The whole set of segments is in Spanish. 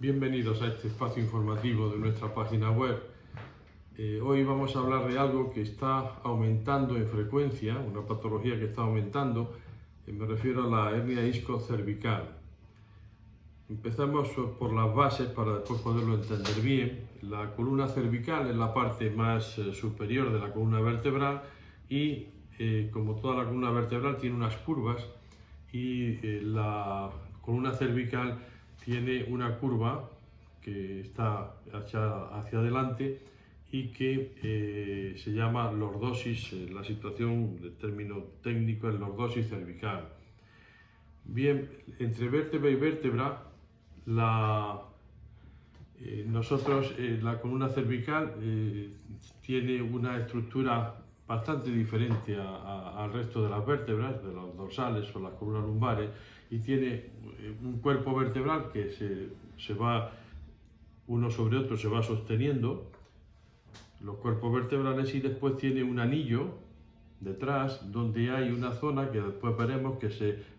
Bienvenidos a este espacio informativo de nuestra página web. Hoy vamos a hablar de algo que está aumentando en frecuencia, una patología que está aumentando. Me refiero a la hernia isquiocervical. Empezamos por las bases para después poderlo entender bien. La columna cervical es la parte más superior de la columna vertebral y como toda la columna vertebral tiene unas curvas y la columna cervical tiene una curva que está hacia adelante y que se llama lordosis, la situación del término técnico es lordosis cervical. Bien, entre vértebra y vértebra, la columna cervical tiene una estructura bastante diferente al resto de las vértebras, de los dorsales o las columnas lumbares, y tiene un cuerpo vertebral que se va uno sobre otro, se va sosteniendo los cuerpos vertebrales, y después tiene un anillo detrás donde hay una zona que después veremos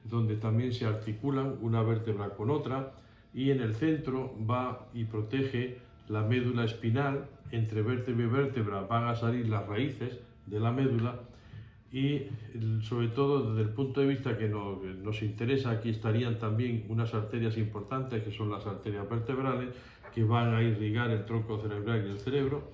donde también se articulan una vértebra con otra, y en el centro va y protege la médula espinal. Entre vértebra y vértebra van a salir las raíces de la médula, y sobre todo desde el punto de vista que nos interesa, aquí estarían también unas arterias importantes que son las arterias vertebrales, que van a irrigar el tronco cerebral y el cerebro,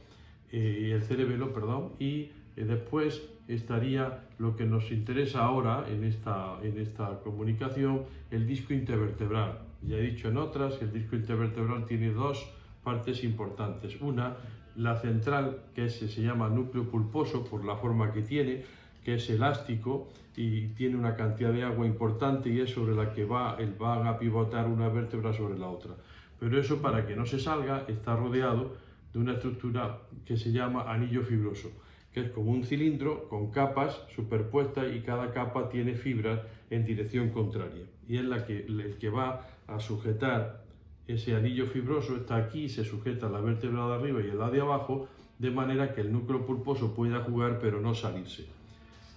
y después estaría lo que nos interesa ahora en esta comunicación, el disco intervertebral. Ya he dicho en otras que el disco intervertebral tiene dos partes importantes. Una, la central, que se llama núcleo pulposo por la forma que tiene, que es elástico y tiene una cantidad de agua importante, y es sobre la que van a pivotar una vértebra sobre la otra. Pero eso, para que no se salga, está rodeado de una estructura que se llama anillo fibroso, que es como un cilindro con capas superpuestas, y cada capa tiene fibras en dirección contraria, y es el que va a sujetar. Ese anillo fibroso está aquí, se sujeta a la vértebra de arriba y a la de abajo, de manera que el núcleo pulposo pueda jugar pero no salirse.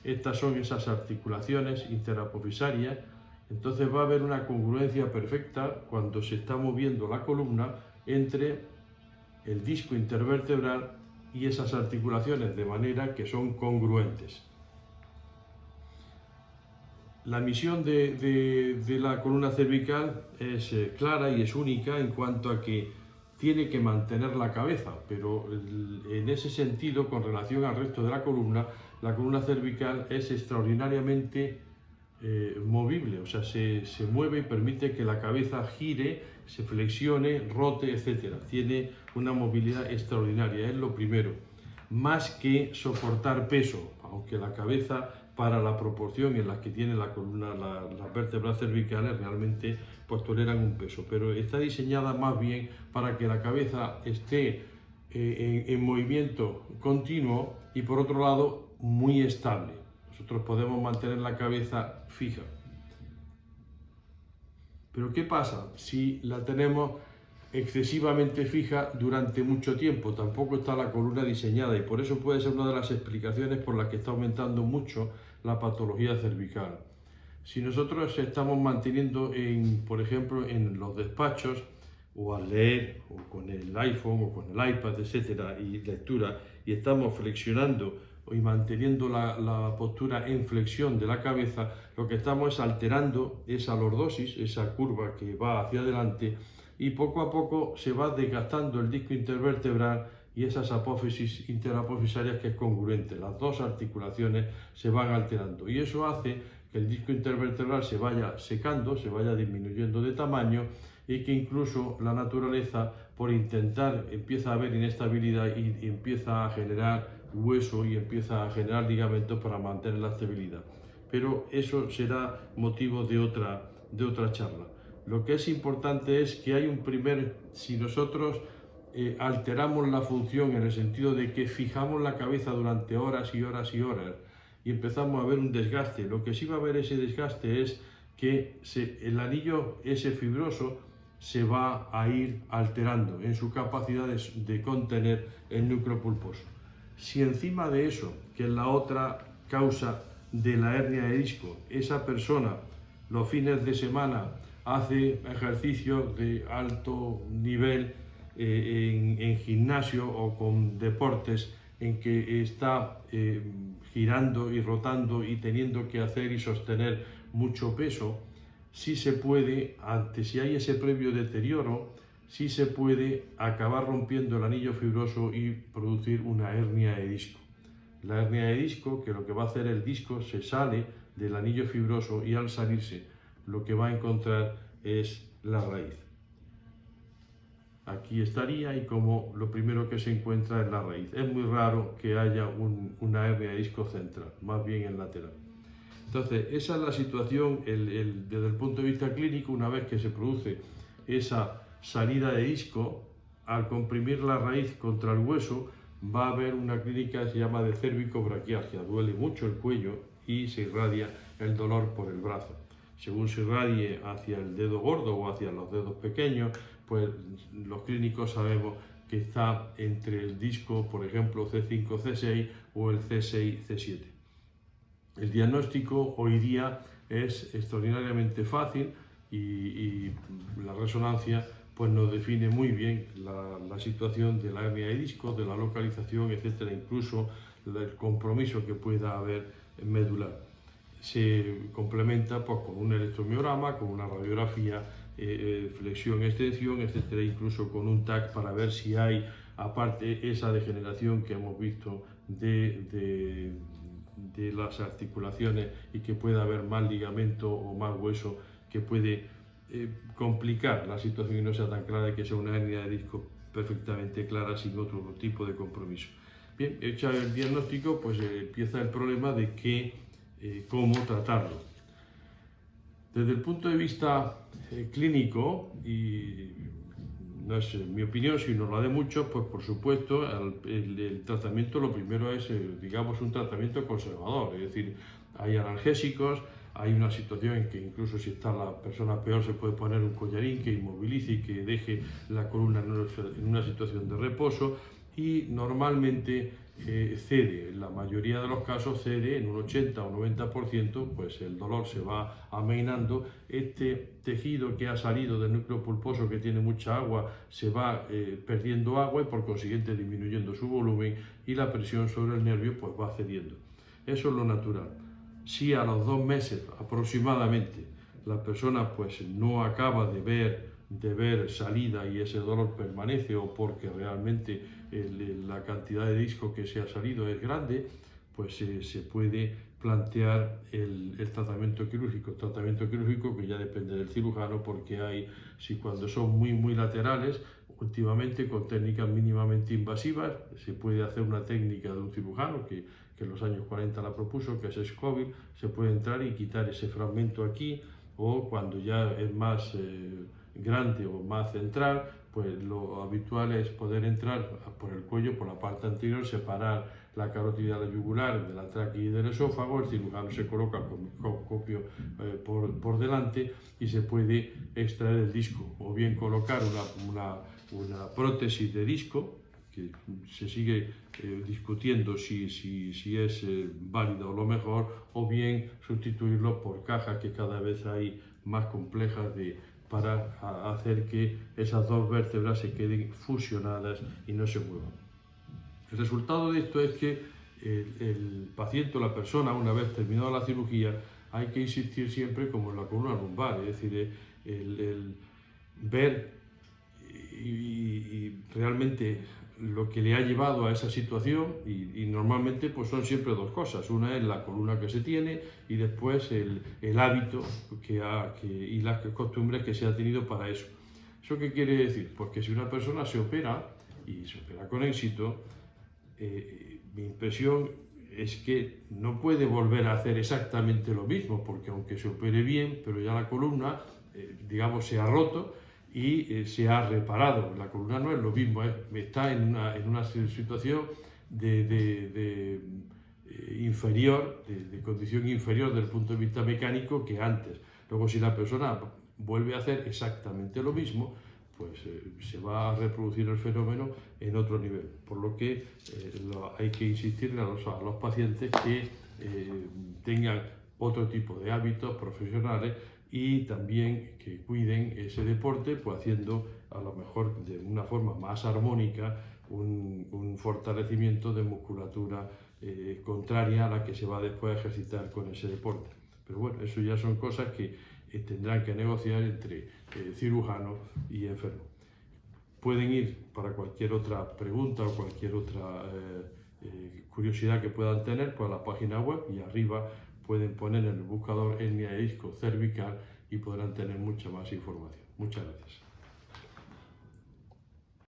Estas son esas articulaciones interapofisarias. Entonces va a haber una congruencia perfecta cuando se está moviendo la columna entre el disco intervertebral y esas articulaciones, de manera que son congruentes. La misión de la columna cervical es clara y es única en cuanto a que tiene que mantener la cabeza, pero en ese sentido, con relación al resto de la columna cervical es extraordinariamente movible, o sea, se mueve y permite que la cabeza gire, se flexione, rote, etc. Tiene una movilidad extraordinaria, es lo primero, más que soportar peso, aunque la cabeza, para la proporción en la que tiene la columna, las vértebras cervicales, realmente pues toleran un peso, pero está diseñada más bien para que la cabeza esté en movimiento continuo y, por otro lado, muy estable. Nosotros podemos mantener la cabeza fija. Pero ¿qué pasa si la tenemos excesivamente fija durante mucho tiempo? Tampoco está la columna diseñada, y por eso puede ser una de las explicaciones por las que está aumentando mucho la patología cervical. Si nosotros estamos manteniendo, por ejemplo, en los despachos, o al leer, o con el iPhone, o con el iPad, etcétera, y lectura, y estamos flexionando y manteniendo la postura en flexión de la cabeza, lo que estamos es alterando esa lordosis, esa curva que va hacia adelante, y poco a poco se va desgastando el disco intervertebral y esas apófisis interapofisarias, que es congruente. Las dos articulaciones se van alterando, y eso hace que el disco intervertebral se vaya secando, se vaya disminuyendo de tamaño, y que incluso la naturaleza, por intentar, empieza a haber inestabilidad y empieza a generar hueso y empieza a generar ligamentos para mantener la estabilidad. Pero eso será motivo de otra charla. Lo que es importante es que hay si nosotros alteramos la función en el sentido de que fijamos la cabeza durante horas y horas y horas, y empezamos a ver un desgaste, lo que sí va a haber ese desgaste es que el anillo ese fibroso se va a ir alterando en su capacidad de contener el núcleo pulposo. Si encima de eso, que es la otra causa de la hernia de disco, esa persona los fines de semana hace ejercicios de alto nivel en gimnasio o con deportes en que está girando y rotando y teniendo que hacer y sostener mucho peso, sí se puede, si hay ese previo deterioro, sí se puede acabar rompiendo el anillo fibroso y producir una hernia de disco. La hernia de disco, que lo que va a hacer el disco, se sale del anillo fibroso y al salirse lo que va a encontrar es la raíz. Aquí estaría y como lo primero que se encuentra es la raíz. Es muy raro que haya una hernia de disco central, más bien en lateral. Entonces, esa es la situación desde el punto de vista clínico. Una vez que se produce esa salida de disco, al comprimir la raíz contra el hueso, va a haber una clínica que se llama de cervicobraquialgia. Duele mucho el cuello y se irradia el dolor por el brazo. Según se irradie hacia el dedo gordo o hacia los dedos pequeños, pues los clínicos sabemos que está entre el disco, por ejemplo, C5-C6 o el C6-C7. El diagnóstico hoy día es extraordinariamente fácil y la resonancia pues nos define muy bien la situación de la hernia de disco, de la localización, etcétera, incluso el compromiso que pueda haber medular. Se complementa pues, con un electromiograma, con una radiografía, flexión, extensión, etcétera, incluso con un TAC para ver si hay, aparte, esa degeneración que hemos visto de las articulaciones y que pueda haber más ligamento o más hueso que puede complicar la situación y no sea tan clara, que sea una hernia de disco perfectamente clara sin otro tipo de compromiso. Bien, hecho el diagnóstico, pues empieza el problema de cómo tratarlo. Desde el punto de vista clínico, y no es mi opinión, sino la de muchos, pues por supuesto el tratamiento lo primero es, digamos, un tratamiento conservador, es decir, hay analgésicos, hay una situación en que incluso si está la persona peor se puede poner un collarín que inmovilice y que deje la columna en una situación de reposo y normalmente cede, en la mayoría de los casos cede, en un 80 o 90%, pues el dolor se va amainando, este tejido que ha salido del núcleo pulposo que tiene mucha agua se va perdiendo agua y por consiguiente disminuyendo su volumen y la presión sobre el nervio pues va cediendo. Eso es lo natural. Si a los 2 meses aproximadamente la persona pues no acaba de ver salida y ese dolor permanece o porque realmente la cantidad de disco que se ha salido es grande, pues se puede plantear el tratamiento quirúrgico que ya depende del cirujano, porque si cuando son muy laterales, últimamente con técnicas mínimamente invasivas, se puede hacer una técnica de un cirujano que en los años 40 la propuso, que es Scoville, se puede entrar y quitar ese fragmento aquí, o cuando ya es más grande o más central, pues lo habitual es poder entrar por el cuello, por la parte anterior, separar la carótida yugular de la tráquea y del esófago, el cirujano se coloca con microscopio por delante y se puede extraer el disco, o bien colocar una prótesis de disco, que se sigue discutiendo si es válido o lo mejor, o bien sustituirlo por cajas que cada vez hay más complejas para hacer que esas 2 vértebras se queden fusionadas y no se muevan. El resultado de esto es que el paciente o la persona, una vez terminada la cirugía, hay que insistir siempre como en la columna lumbar, es decir, el ver y realmente lo que le ha llevado a esa situación y normalmente pues son siempre 2 cosas. Una es la columna que se tiene y después el hábito y las costumbres que se ha tenido para eso. ¿Eso qué quiere decir? Pues que si una persona se opera y se opera con éxito, mi impresión es que no puede volver a hacer exactamente lo mismo, porque aunque se opere bien, pero ya la columna, digamos, se ha roto y se ha reparado. La columna no es lo mismo, está en una situación inferior, de condición inferior desde el punto de vista mecánico que antes. Luego, si la persona vuelve a hacer exactamente lo mismo, pues se va a reproducir el fenómeno en otro nivel. Por lo que hay que insistirle a los pacientes que tengan otro tipo de hábitos profesionales y también que cuiden ese deporte, pues haciendo a lo mejor de una forma más armónica un fortalecimiento de musculatura contraria a la que se va después a ejercitar con ese deporte. Pero bueno, eso ya son cosas que tendrán que negociar entre cirujano y enfermo. Pueden ir para cualquier otra pregunta o cualquier otra curiosidad que puedan tener por la página web, y arriba pueden poner en el buscador hernia disco cervical y podrán tener mucha más información. Muchas gracias.